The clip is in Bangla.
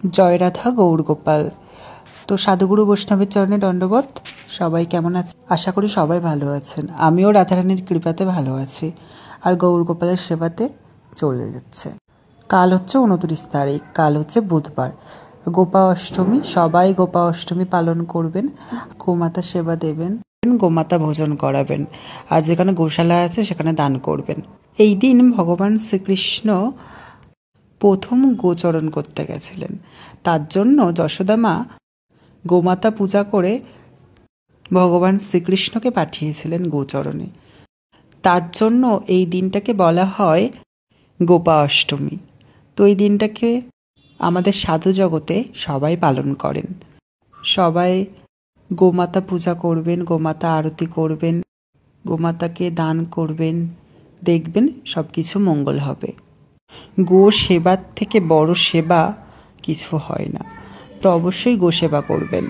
জয় রাধা গৌরগোপাল। তো সাধুগুরু বৈষ্ণবের চরণে দণ্ডবত। সবাই কেমন আছে? আশা করি সবাই ভালো আছেন। আমিও রাধারানীর কৃপাতে ভালো আছি, আর গৌরগোপালের সেবাতে চলে যাচ্ছে। কাল হচ্ছে 29 তারিখ, কাল হচ্ছে বুধবার, গোপা অষ্টমী। সবাই গোপা অষ্টমী পালন করবেন, গোমাতা সেবা দেবেন, গোমাতা ভোজন করাবেন, আর যেখানে গোশালা আছে সেখানে দান করবেন। এই দিন ভগবান শ্রীকৃষ্ণ প্রথম গোচরণ করতে গেছিলেন। তার জন্য যশোদা মা গোমাতা পূজা করে ভগবান শ্রীকৃষ্ণকে পাঠিয়েছিলেন গোচরণে। তার জন্য এই দিনটাকে বলা হয় গোপা অষ্টমী। তো এই দিনটাকে আমাদের সাধু জগতে সবাই পালন করেন। সবাই গোমাতা পূজা করবেন, গোমাতা আরতি করবেন, গোমাতাকে দান করবেন, দেখবেন সব কিছু মঙ্গল হবে। গো সেবার থেকে বড় সেবা কিছু হয় না, তো অবশ্যই গো সেবা করবেন।